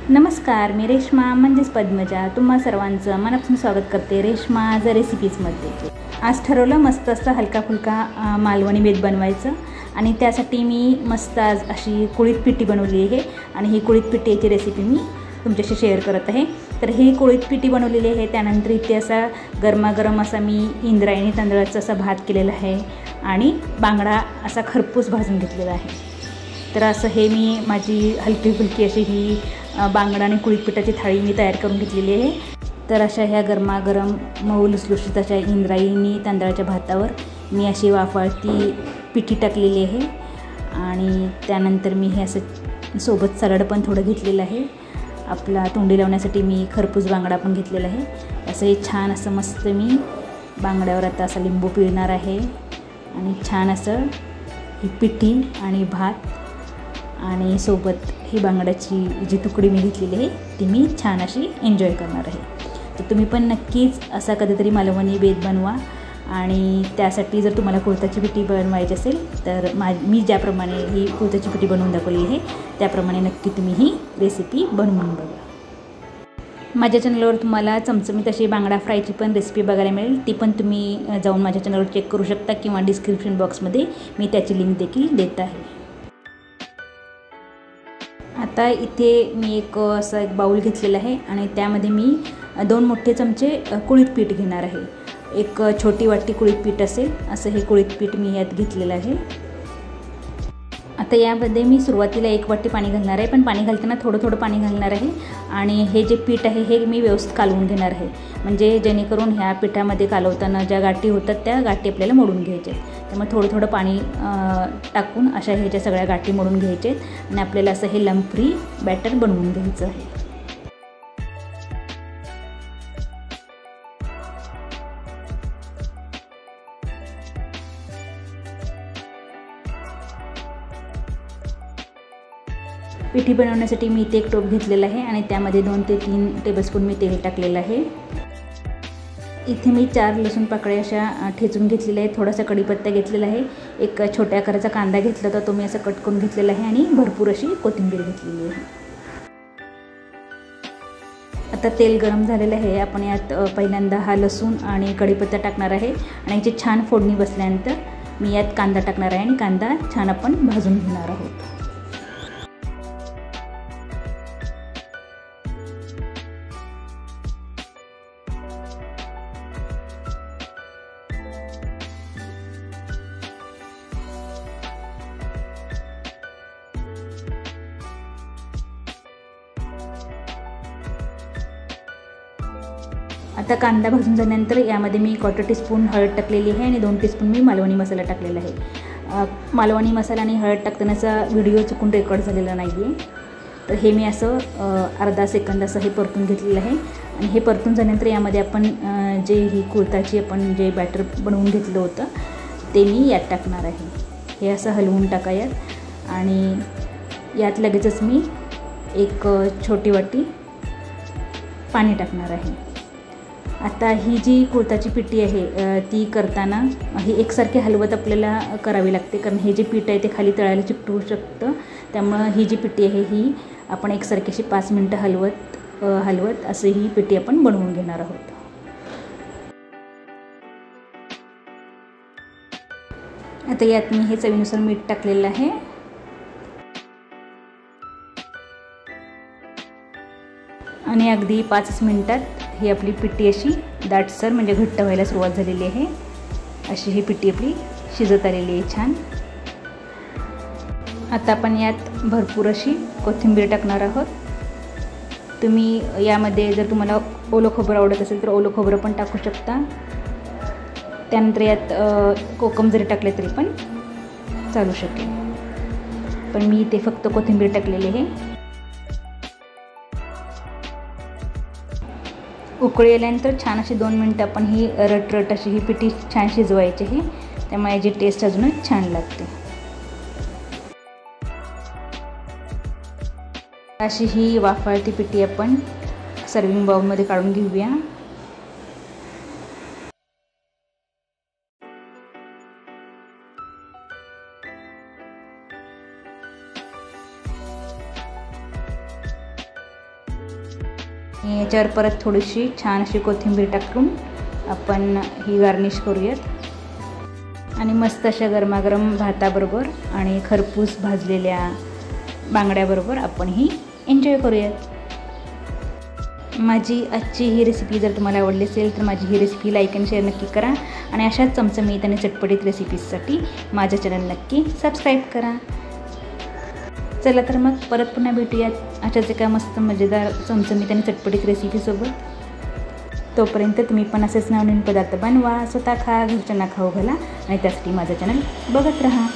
नमस्कार, मी रेश्मा म्हणजेच पद्मजा तुम्हा सर्वांचं मनापासून स्वागत करते रेश्मा ज रेसिपीजमध्ये। आज ठरवलं मस्त असं हलका फुलका मालवणी बेत बनवायचं आणि त्यासाठी मी मस्त आज अशी कुळीत पिठी बनवली आहे आणि ही कुळीत पिठीची रेसिपी मी तुमच्याशी शेअर करत आहे। तर ही कुळीत पिठी बनवलेली आहे। त्यानंतर इथे असा गरमागरम असा मी इंद्रायणी तांदळाचा असा भात केलेला आहे आणि बांगडा असा खरपूस भाजून घेतलेला आहे। तर असं हे मी माझी हलकी फुलकी अशी ही बांगडा आणि कुळीत पिठाची थाळी मी तयार करून घेतलेली आहे। तर अशा ह्या गरमागरम मऊ लुसलुशीत अशा इंद्रायणी तांदळाच्या भातावर मी अशी वाफाळती पिठी टाकलेली आहे आणि त्यानंतर मी हे असं सोबत सलाड पण थोडं घेतलेलं आहे। आपला तोंडी लावण्यासाठी मी खरपूस बांगडा पण घेतलेला आहे। असं हे छान असं मस्त मी बांगड्यावर आता असं लिंबू पिळणार आहे आणि छान असं ही पिठी आणि भात आणि सोबत ही बांगड्याची जी तुकडी मी घेतलेली आहे ती मी छान अशी एन्जॉय करणार आहे। तर तुम्ही पण नक्कीच असा कधीतरी मालवणी बेत बनवा आणि त्यासाठी जर तुम्हाला कुळथाची पिठी बनवायची असेल तर मी ज्याप्रमाणे ही कुळथाची पिठी बनवून दाखवली आहे त्याप्रमाणे नक्की तुम्ही ही रेसिपी बनवून बघा। माझ्या चॅनलवर तुम्हाला चमचमीत अशी बांगडा फ्रायची पण रेसिपी बघायला मिळेल, ती पण तुम्ही जाऊन माझ्या चॅनलवर चेक करू शकता किंवा डिस्क्रिप्शन बॉक्समध्ये मी त्याची लिंक देखील देत आहे। आता इथे मी एक बाउल घेतलेला आहे आणि त्यामध्ये मी 2 मोठे चमचे कुळीत पीठ घेणार आहे। एक छोटी वाटी कुळीत पीठ असेल असं हे कुळीत पीठ मी यात घेतलेलं आहे। आता यामध्ये मी सुरुवातीला 1 वाटी पाणी घालणार आहे, पण पाणी घालताना थोडं थोडं पाणी घालणार आहे आणि हे जे पीठ आहे हे मी व्यवस्थित कालवून घेणार आहे, म्हणजे जेणेकरून ह्या पिठामध्ये कालवताना ज्या गाठी होतात त्या गाठी आपल्याला मोडून घ्यायच्या आहेत। त्यामुळे थोडं थोडं पाणी टाकून अशा ह्याच्या सगळ्या गाठी मोडून घ्यायचे आणि आपल्याला असं हे लंप फ्री बॅटर बनवून घ्यायचं आहे। पिठी बनवण्यासाठी मी इथे एक टोप घेतलेला आहे आणि त्यामध्ये 2 ते 3 टेबलस्पून मी तेल टाकलेलं आहे। इथे मी 4 लसूण पाकळ्या अशा ठेचून घेतलेल्या आहेत, थोडासा कढीपत्ता घेतलेला आहे, एक छोट्या आकाराचा कांदा घेतला होता तो मी असं कट करून घेतलेला आहे आणि भरपूर अशी कोथिंबीर घेतलेली आहे। आता तेल गरम झालेलं आहे, आपण यात पहिल्यांदा हा लसूण आणि कढीपत्ता टाकणार आहे आणि याची छान फोडणी बसल्यानंतर मी यात कांदा टाकणार आहे आणि कांदा छान आपण भाजून घेणार आहोत। आता कांदा भाजून झाल्यानंतर यामध्ये मी 1/4 टीस्पून हळद टाकलेली आहे आणि 2 टीस्पून मी मालवणी मसाला टाकलेला आहे। मालवणी मसाला आणि हळद टाकतानाचा व्हिडिओ चुकून रेकॉर्ड झालेला नाही आहे, तर हे मी असं अर्धा सेकंद असं हे परतून घेतलेलं आहे आणि हे परतून झाल्यानंतर यामध्ये आपण जे ही कुळथाची आपण जे बॅटर बनवून घेतलं होतं ते मी यात टाकणार आहे। हे असं हलवून टाका यात आणि यात लगेचच मी एक छोटी वाटी पाणी टाकणार आहे। आता ही जी कुळथाची पिठी आहे ती करताना ही एकसारखी हलवत आपल्याला करावी लागते, कारण हे जे पीठ आहे ते खाली तळायला चिकटू शकतं। त्यामुळं ही जी पिठी आहे ही आपण एकसारखी अशी 5 मिनटं हलवत असे ही पिठी आपण बनवून घेणार आहोत। आता यात मी हे चवीनुसार मीठ टाकलेलं आहे आणि अगदी 5 मिनटात ही आपली पिठी अशी दाटसर म्हणजे घट्ट व्हायला सुरुवात झालेली आहे। अशी ही पिठी आपली शिजत आलेली आहे छान। आता आपण यात भरपूर अशी कोथिंबीर टाकणार आहोत। तुम्ही यामध्ये जर तुम्हाला ओलं खोबरं आवडत असेल तर ओलं खोबरं पण टाकू शकता। त्यानंतर यात कोकम जरी टाकले तरी पण चालू शकेल, पण मी इथे फक्त कोथिंबीर टाकलेली आहे। उकळी आल्यानंतर छान अशी 2 मिनटं आपण ही रटरट अशी ही पिठी छान शिजवायची आहे, त्यामुळे याची टेस्ट अजूनच छान लागते। अशी ही वाफाळती पिठी आपण सर्विंग बाउलमध्ये काढून घेऊया। याच्यावर परत थोडीशी छान अशी कोथिंबीर टाकून आपण ही गार्निश करूयात आणि मस्त अशा गरमागरम भाताबरोबर आणि खरपूस भाजलेल्या बांगड्याबरोबर आपण ही एन्जॉय करूयात। माझी आजची ही रेसिपी जर तुम्हाला आवडली असेल तर माझी ही रेसिपी लाईक आणि शेअर नक्की करा आणि अशाच चमचमीत आणि चटपटीत रेसिपीजसाठी माझ्या चॅनल नक्की सबस्क्राईब करा। चला तर मग परत पुन्हा भेटूयात अशाच एका मस्त मजेदार चमचमीत आणि चटपटीत रेसिपीसोबत। तोपर्यंत तुम्ही पण असेच नवनवीन पदार्थ बनवा, स्वतः खा, घरच्यांना खाऊ घाला आणि त्यासाठी माझं चॅनल बघत राहा।